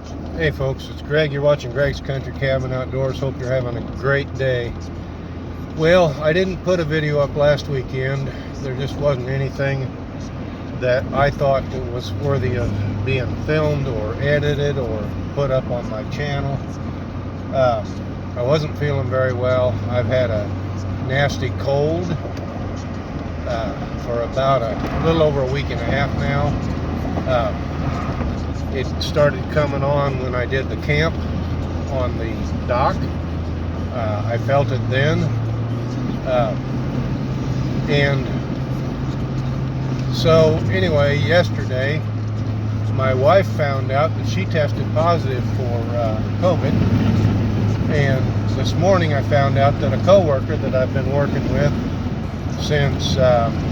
Hey folks, it's Greg. You're watching Greg's Country Cabin Outdoors. Hope you're having a great day. Well, I didn't put a video up last weekend. There just wasn't anything that I thought that was worthy of being filmed or edited or put up on my channel. I wasn't feeling very well. I've had a nasty cold for about a little over a week and a half now. It started coming on when I did the camp on the dock. I felt it then. And so anyway, yesterday, my wife found out that she tested positive for COVID. And this morning I found out that a coworker that I've been working with since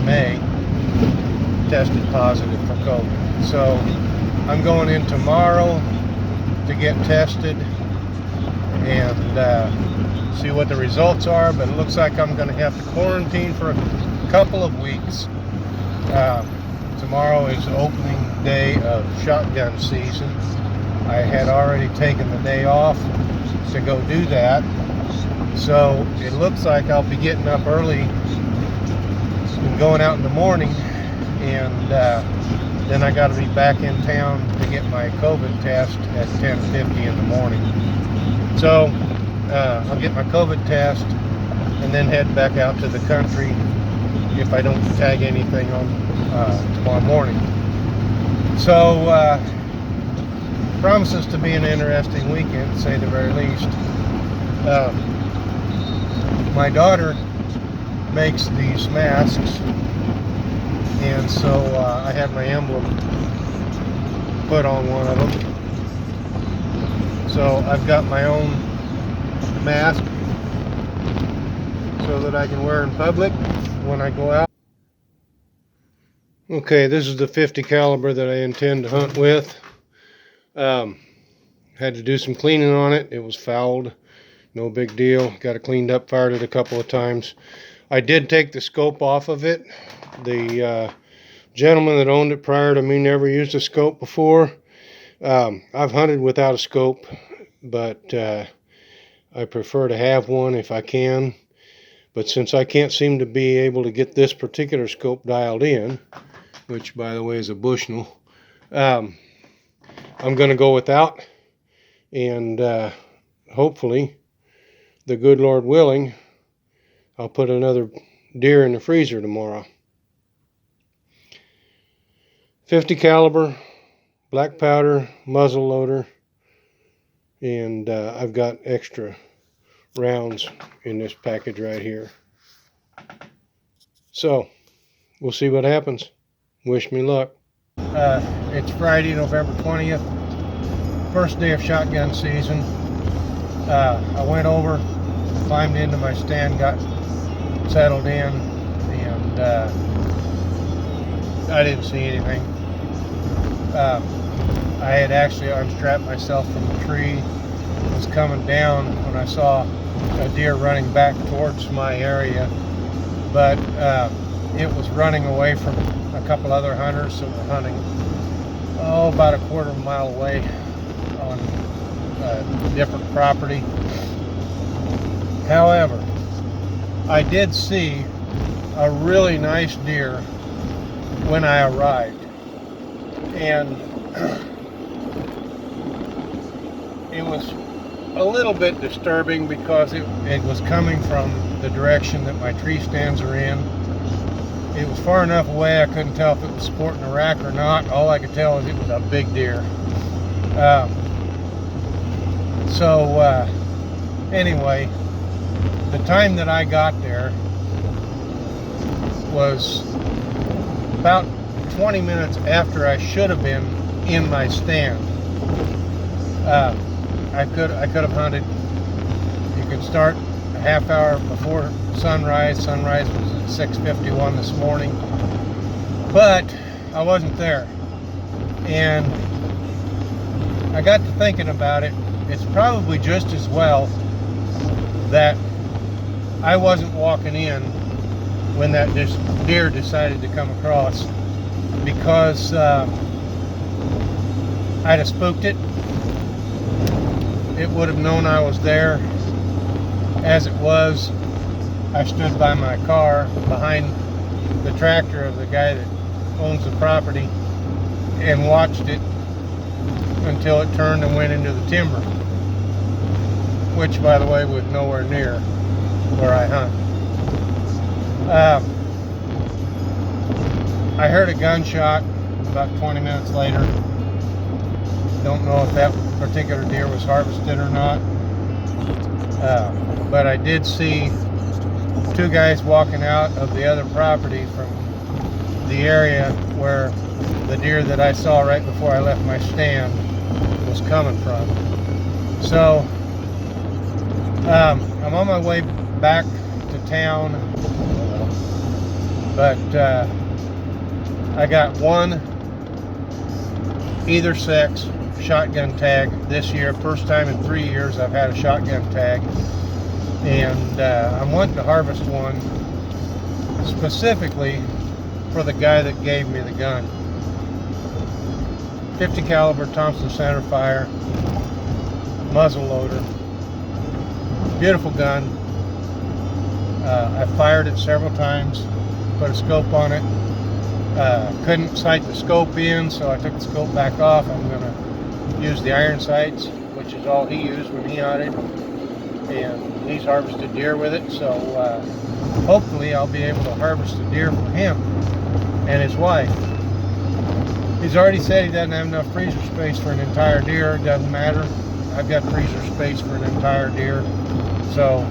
May tested positive for COVID. So I'm going in tomorrow to get tested and see what the results are, but it looks like I'm going to have to quarantine for a couple of weeks. Tomorrow is opening day of shotgun season. I had already taken the day off to go do that, so it looks like I'll be getting up early and going out in the morning, and then I got to be back in town to get my COVID test at 10:50 in the morning. So I'll get my COVID test and then head back out to the country if I don't tag anything on tomorrow morning. So promises to be an interesting weekend, to say the very least. My daughter makes these masks, and so I had my emblem put on one of them. So I've got my own mask so that I can wear in public when I go out. Okay, this is the 50 caliber that I intend to hunt with. Had to do some cleaning on it. It was fouled. No big deal. Got it cleaned up, fired it a couple of times. I did take the scope off of it. The gentleman that owned it prior to me never used a scope before. I've hunted without a scope, but I prefer to have one if I can. But since I can't seem to be able to get this particular scope dialed in, which by the way is a Bushnell, I'm going to go without, and hopefully, the good Lord willing, I'll put another deer in the freezer tomorrow. 50 caliber, black powder, muzzle loader, and I've got extra rounds in this package right here. So we'll see what happens. Wish me luck. It's Friday, November 20th, first day of shotgun season. I went over, climbed into my stand, got settled in, and I didn't see anything. I had actually unstrapped myself from the tree, was coming down when I saw a deer running back towards my area, but it was running away from a couple other hunters that were hunting about a quarter of a mile away on a different property. However, I did see a really nice deer when I arrived, and it was a little bit disturbing because it was coming from the direction that my tree stands are in. It was far enough away I couldn't tell if it was sporting a rack or not. All I could tell is it was a big deer. Anyway, the time that I got there was about 20 minutes after I should have been in my stand. I could have hunted. You could start a half hour before sunrise. Sunrise was at 6:51 this morning, but I wasn't there. And I got to thinking about it. It's probably just as well that I wasn't walking in when that deer decided to come across, because I'd have spooked it, it would have known I was there. As it was, I stood by my car behind the tractor of the guy that owns the property and watched it until it turned and went into the timber, which, by the way, was nowhere near where I hunt. I heard a gunshot about 20 minutes later. Don't know if that particular deer was harvested or not, but I did see two guys walking out of the other property from the area where the deer that I saw right before I left my stand was coming from. So I'm on my way back to town, but I got one either sex shotgun tag this year. First time in 3 years I've had a shotgun tag, and I'm wanting to harvest one specifically for the guy that gave me the gun. 50 caliber Thompson centerfire, muzzle loader, beautiful gun. I fired it several times, put a scope on it. Couldn't sight the scope in, so I took the scope back off. I'm going to use the iron sights, which is all he used when he hunted, and he's harvested deer with it. So hopefully I'll be able to harvest a deer for him and his wife. He's already said he doesn't have enough freezer space for an entire deer. It doesn't matter. I've got freezer space for an entire deer. So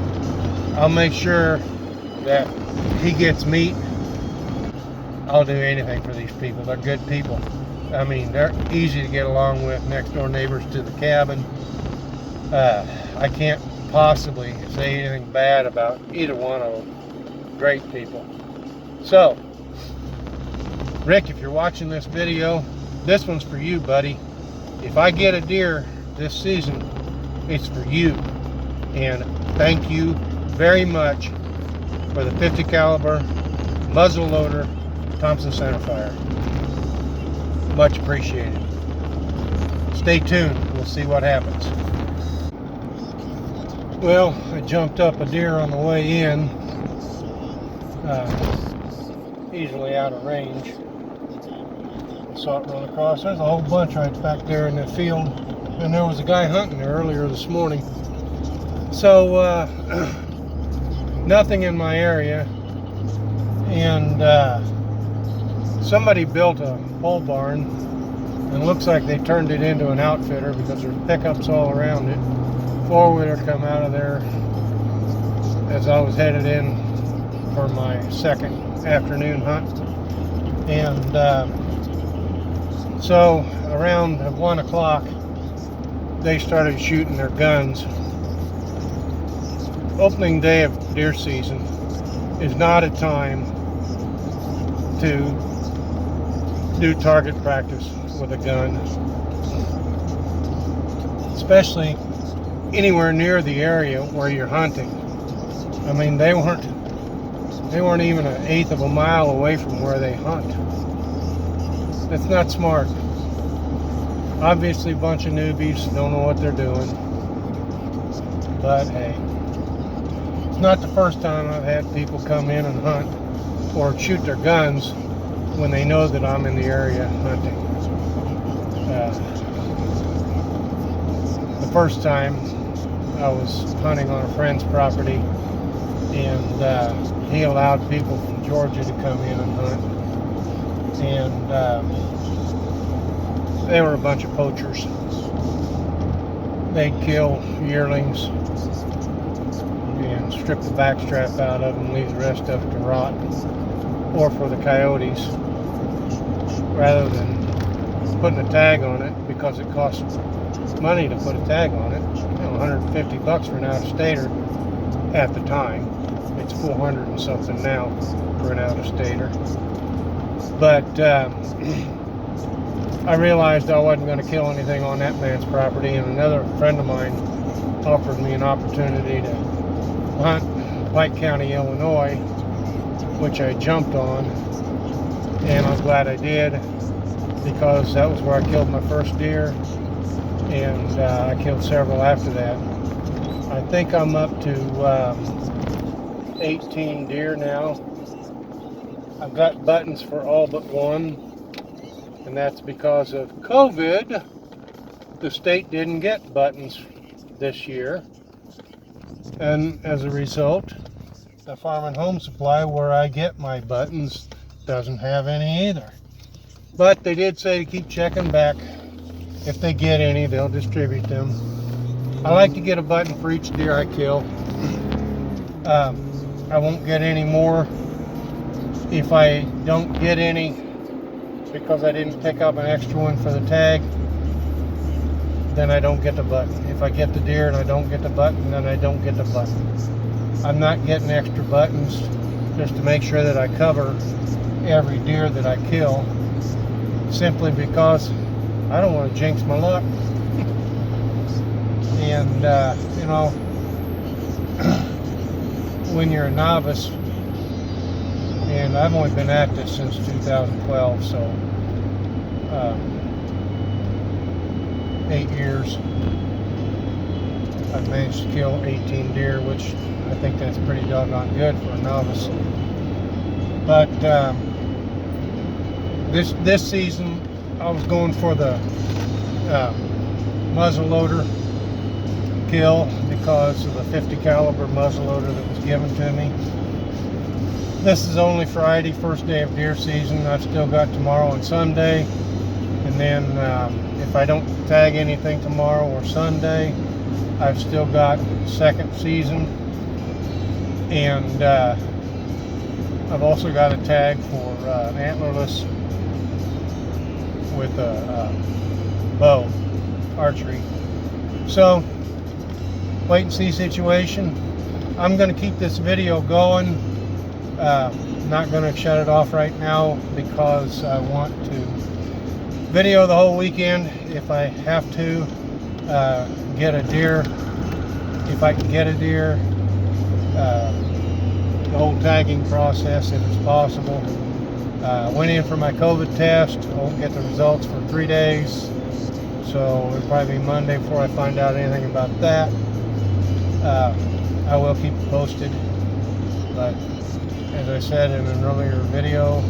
I'll make sure that he gets meat. I'll do anything for these people. They're good people. I mean, they're easy to get along with, next door neighbors to the cabin. I can't possibly say anything bad about either one of them. Great people. So, Rick, if you're watching this video, this one's for you, buddy. If I get a deer this season, it's for you. And thank you very much for the 50 caliber muzzle loader Thompson centerfire. Much appreciated. Stay tuned. We'll see what happens. Well, I jumped up a deer on the way in. Easily out of range. Saw it run across. There's a whole bunch right back there in the field, and there was a guy hunting there earlier this morning. So nothing in my area, and somebody built a pole barn, and looks like they turned it into an outfitter because there's pickups all around it. Four-wheeler come out of there as I was headed in for my second afternoon hunt, and so around 1 o'clock they started shooting their guns. Opening day of deer season is not a time to do target practice with a gun, especially anywhere near the area where you're hunting. I mean, they weren't even an eighth of a mile away from where they hunt. That's not smart. Obviously a bunch of newbies don't know what they're doing, but hey, it's not the first time I've had people come in and hunt or shoot their guns when they know that I'm in the area hunting. The first time I was hunting on a friend's property, and he allowed people from Georgia to come in and hunt, and they were a bunch of poachers. They'd kill yearlings and strip the backstrap out of them, leave the rest of it to rot, or for the coyotes, rather than putting a tag on it, because it costs money to put a tag on it. You know, 150 bucks for an out-of-stater at the time. It's 400 and something now for an out-of-stater. But I realized I wasn't going to kill anything on that man's property, and another friend of mine offered me an opportunity to hunt Pike County, Illinois, which I jumped on, and I'm glad I did, because that was where I killed my first deer, and I killed several after that. I think I'm up to 18 deer now. I've got buttons for all but one, and that's because of COVID. The state didn't get buttons this year, and as a result, the Farm and Home Supply, where I get my buttons, doesn't have any either. But they did say to keep checking back. If they get any, they'll distribute them. I like to get a button for each deer I kill. I won't get any more. If I don't get any because I didn't pick up an extra one for the tag, then I don't get the button. If I get the deer and I don't get the button, then I don't get the button. I'm not getting extra buttons just to make sure that I cover every deer that I kill, simply because I don't want to jinx my luck. And you know, when you're a novice, and I've only been at this since 2012, so 8 years. I've managed to kill 18 deer, which I think that's pretty doggone good for a novice. But this season, I was going for the muzzleloader kill because of the 50 caliber muzzleloader that was given to me. This is only Friday, first day of deer season. I've still got tomorrow and Sunday, and then if I don't tag anything tomorrow or Sunday, I've still got second season, and I've also got a tag for antlerless with a bow archery. So wait and see situation. I'm going to keep this video going. Not going to shut it off right now because I want to video the whole weekend. If I have to get a deer, if I can get a deer, the whole tagging process if it's possible. Went in for my COVID test. I won't get the results for 3 days, so it'll probably be Monday before I find out anything about that. I will keep you posted, but as I said in an earlier video,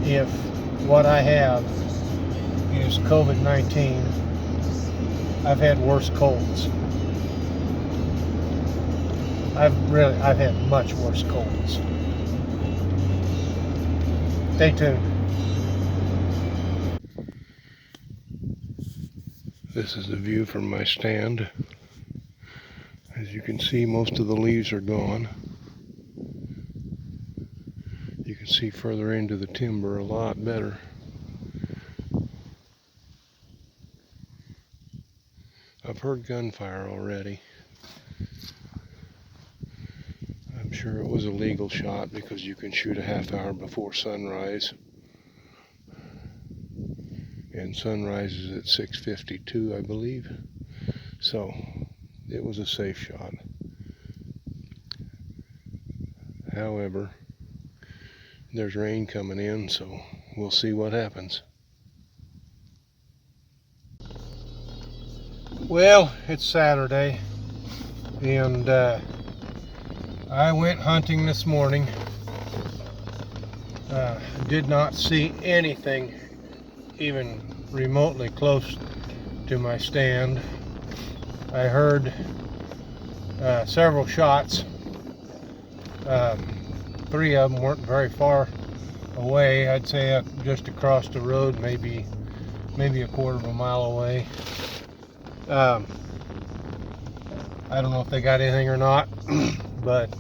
if what I have is COVID-19, I've had worse colds. I've had much worse colds. Stay tuned. This is the view from my stand. As you can see, most of the leaves are gone. You can see further into the timber a lot better. I've heard gunfire already. I'm sure it was a legal shot because you can shoot a half hour before sunrise. And sunrise is at 6:52, I believe. So it was a safe shot. However, there's rain coming in, so we'll see what happens. Well, it's Saturday, and I went hunting this morning. Did not see anything even remotely close to my stand. I heard several shots. 3 of them weren't very far away. I'd say just across the road, maybe a quarter of a mile away. I don't know if they got anything or not, but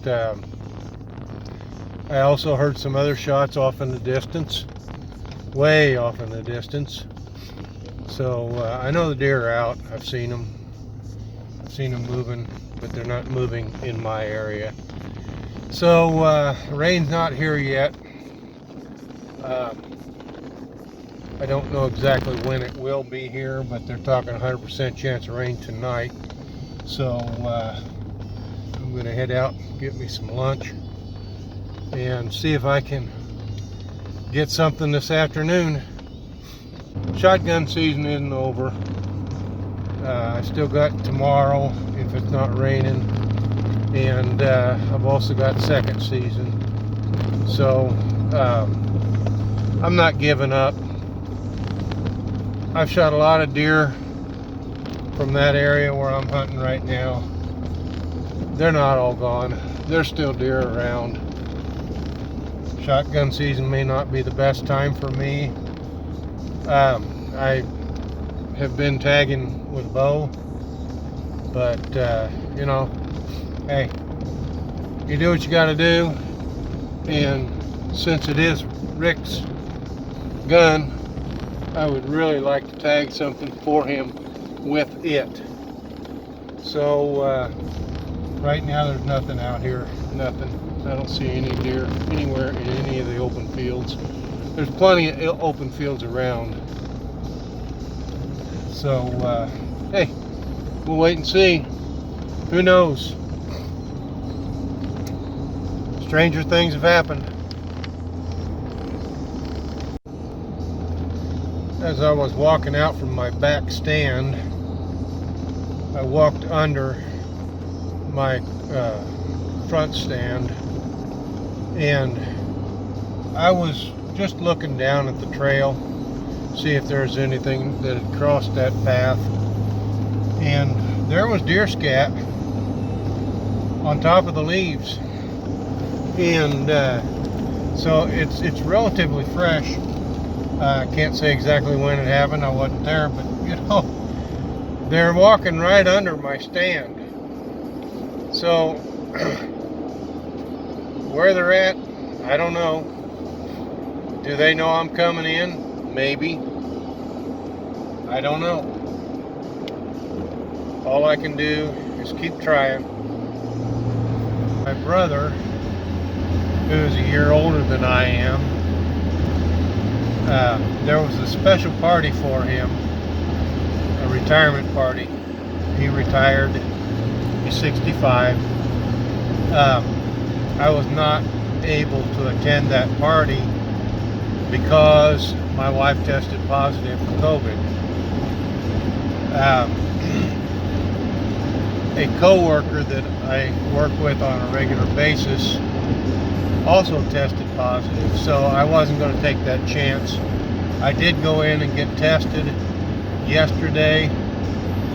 I also heard some other shots off in the distance, way off in the distance. So I know the deer are out. I've seen them moving, but they're not moving in my area. So rain's not here yet. I don't know exactly when it will be here, but they're talking 100% chance of rain tonight. So I'm going to head out, get me some lunch, and see if I can get something this afternoon. Shotgun season isn't over. I still got tomorrow if it's not raining, and I've also got second season. So I'm not giving up. I've shot a lot of deer from that area where I'm hunting right now. They're not all gone. There's still deer around. Shotgun season may not be the best time for me. I have been tagging with bow, but you know, hey, you do what you got to do. And since it is Rick's gun, I would really like to tag something for him with it. So right now there's nothing out here, nothing. I don't see any deer anywhere in any of the open fields. There's plenty of open fields around. So hey, we'll wait and see. Who knows? Stranger things have happened. As I was walking out from my back stand, I walked under my front stand, and I was just looking down at the trail, see if there's anything that had crossed that path, and there was deer scat on top of the leaves. And so it's relatively fresh. I can't say exactly when it happened. I wasn't there, but you know, they're walking right under my stand. So where they're at, I don't know. Do they know I'm coming in? Maybe. I don't know. All I can do is keep trying. My brother, who's a year older than I am, there was a special party for him, a retirement party. He retired. He's 65. I was not able to attend that party because my wife tested positive for COVID. A co-worker that I work with on a regular basis also tested positive, so I wasn't going to take that chance. I did go in and get tested yesterday,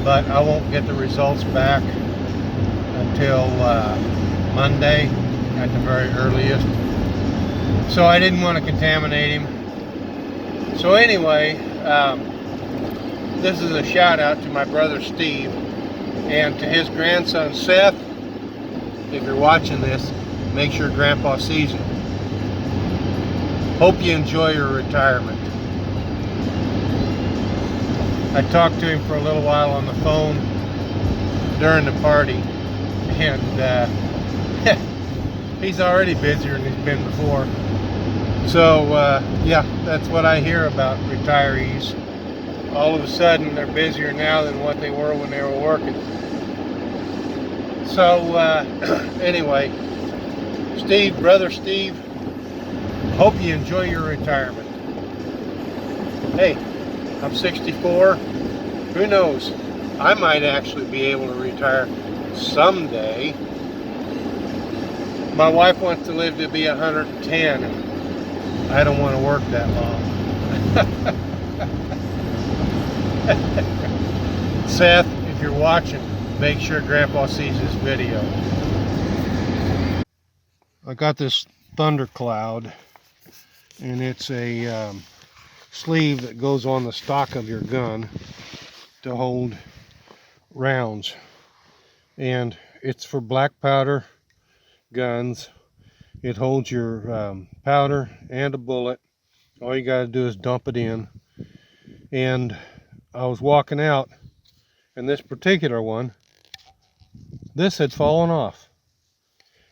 but I won't get the results back until Monday at the very earliest. So I didn't want to contaminate him. So anyway, this is a shout out to my brother Steve and to his grandson Seth. If you're watching this, make sure Grandpa sees it. Hope you enjoy your retirement. I talked to him for a little while on the phone during the party, and he's already busier than he's been before. So yeah, that's what I hear about retirees. All of a sudden they're busier now than what they were when they were working. So anyway, Steve, brother Steve, hope you enjoy your retirement. Hey, I'm 64. Who knows? I might actually be able to retire someday. My wife wants to live to be 110. I don't want to work that long. Seth, if you're watching, make sure Grandpa sees this video. I got this thundercloud, and it's a sleeve that goes on the stock of your gun to hold rounds, and it's for black powder guns. It holds your powder and a bullet. All you got to do is dump it in. And I was walking out, and this particular one, this had fallen off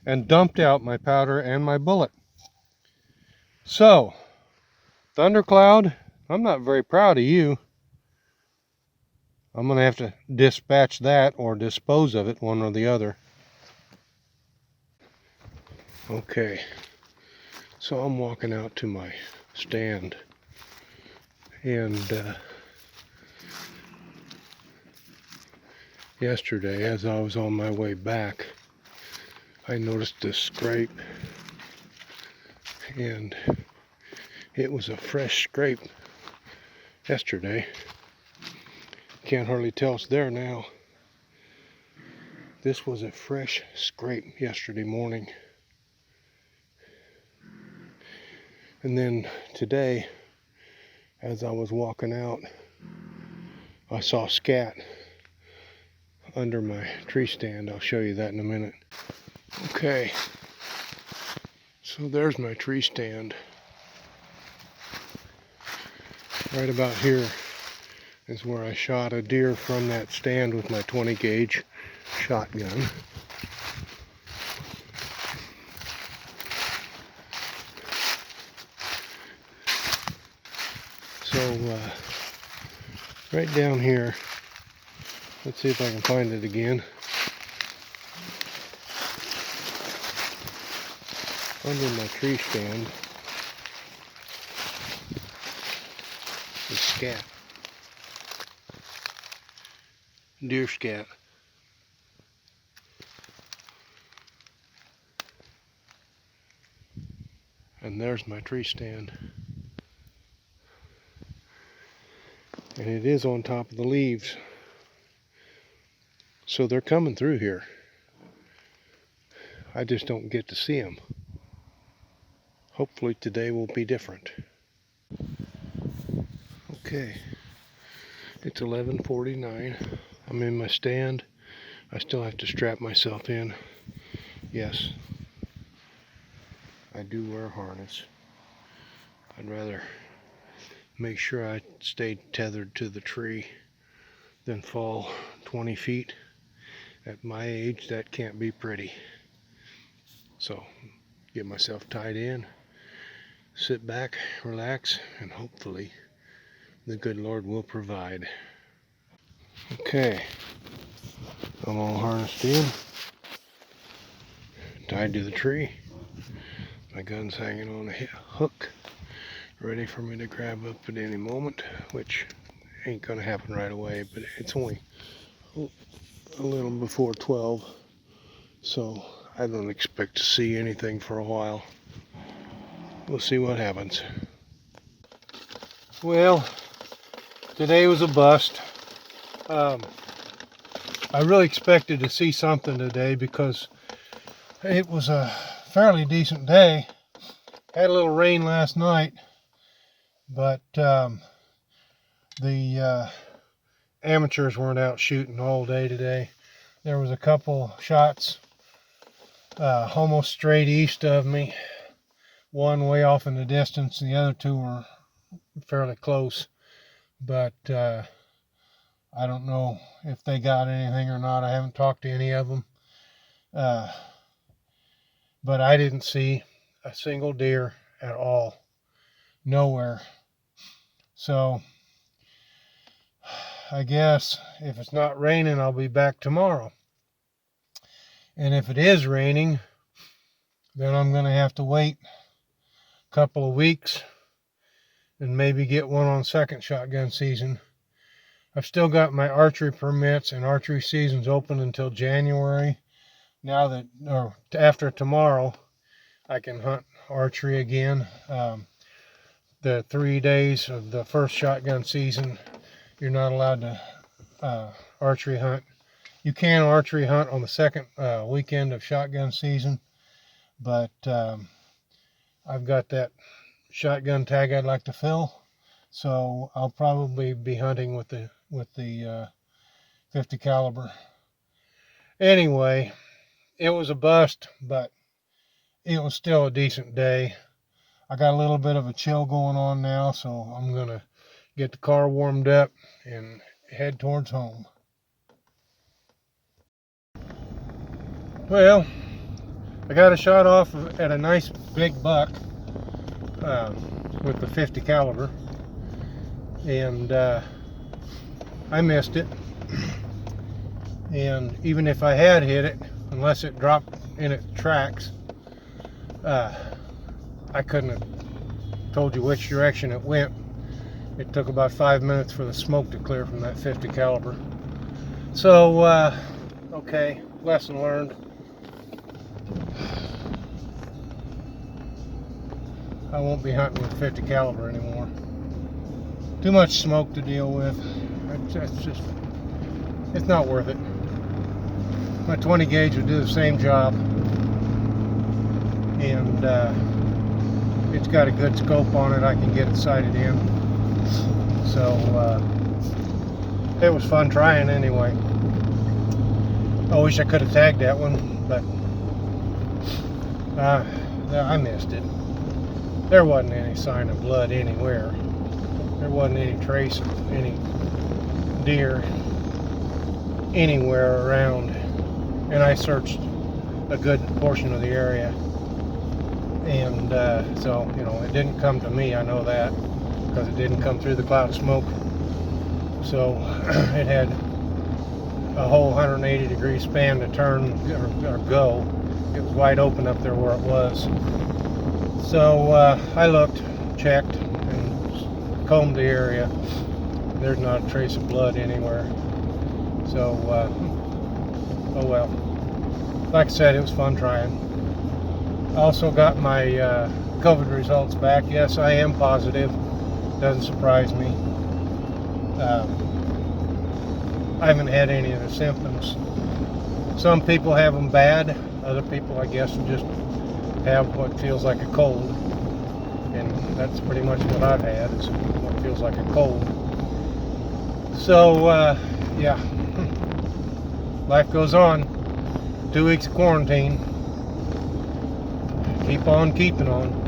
and dumped out my powder and my bullet. So thundercloud, I'm not very proud of you. I'm gonna have to dispatch that or dispose of it, one or the other. Okay, so I'm walking out to my stand, And yesterday, as I was on my way back, I noticed this scrape, and it was a fresh scrape yesterday. Can't hardly tell it's there now. This was a fresh scrape yesterday morning. And then today, as I was walking out, I saw scat under my tree stand. I'll show you that in a minute. Okay, so there's my tree stand. Right about here is where I shot a deer from that stand with my 20 gauge shotgun. So right down here, let's see if I can find it again. Under my tree stand is scat. Deer scat. And there's my tree stand. And it is on top of the leaves. So they're coming through here. I just don't get to see them. Hopefully today will be different. Okay, it's 11:49. I'm in my stand. I still have to strap myself in. Yes, I do wear a harness. I'd rather make sure I stay tethered to the tree than fall 20 feet. At my age, that can't be pretty. So, get myself tied in, sit back, relax, and hopefully the good Lord will provide. Okay, I'm all harnessed in, tied to the tree. My gun's hanging on a hook, ready for me to grab up at any moment, which ain't gonna happen right away, but it's only a little before 12, so I don't expect to see anything for a while. We'll see what happens. Well, today was a bust. I really expected to see something today because it was a fairly decent day. Had a little rain last night, but the amateurs weren't out shooting all day today. There was a couple shots almost straight east of me. One way off in the distance, and the other two were fairly close. But I don't know if they got anything or not. I haven't talked to any of them. But I didn't see a single deer at all. Nowhere. So I guess if it's not raining, I'll be back tomorrow. And if it is raining, then I'm going to have to wait a couple of weeks and maybe get one on second shotgun season. I've still got my archery permits, and archery season's open until January. Now that, or after tomorrow, I can hunt archery again. The 3 days of the first shotgun season, you're not allowed to archery hunt. You can archery hunt on the second weekend of shotgun season, but I've got that shotgun tag I'd like to fill, so I'll probably be hunting with the 50 caliber. Anyway, it was a bust, but it was still a decent day. I got a little bit of a chill going on now, so I'm gonna get the car warmed up and head towards home. Well, I got a shot off at a nice big buck with the 50 caliber, and I missed it. And even if I had hit it, unless it dropped in its tracks, I couldn't have told you which direction it went It took about 5 minutes for the smoke to clear from that 50 caliber. So, okay, lesson learned. I won't be hunting with 50 caliber anymore. Too much smoke to deal with. It's not worth it. My 20 gauge would do the same job, and it's got a good scope on it. I can get it sighted in. So it was fun trying anyway. I wish I could have tagged that one, but I missed it. There wasn't any sign of blood anywhere. There wasn't any trace of any deer anywhere around, and I searched a good portion of the area, and so, you know, it didn't come to me. I know that because it didn't come through the cloud of smoke. So it had a whole 180-degree span to turn or go. It was wide open up there where it was. So I looked, checked, and combed the area. There's not a trace of blood anywhere. So, oh well. Like I said, it was fun trying. I also got my COVID results back. Yes, I am positive. Doesn't surprise me. I haven't had any of the symptoms. Some people have them bad. Other people, I guess, just have what feels like a cold. And that's pretty much what I've had, is what feels like a cold. So, yeah. Life goes on. 2 weeks of quarantine. Keep on keeping on.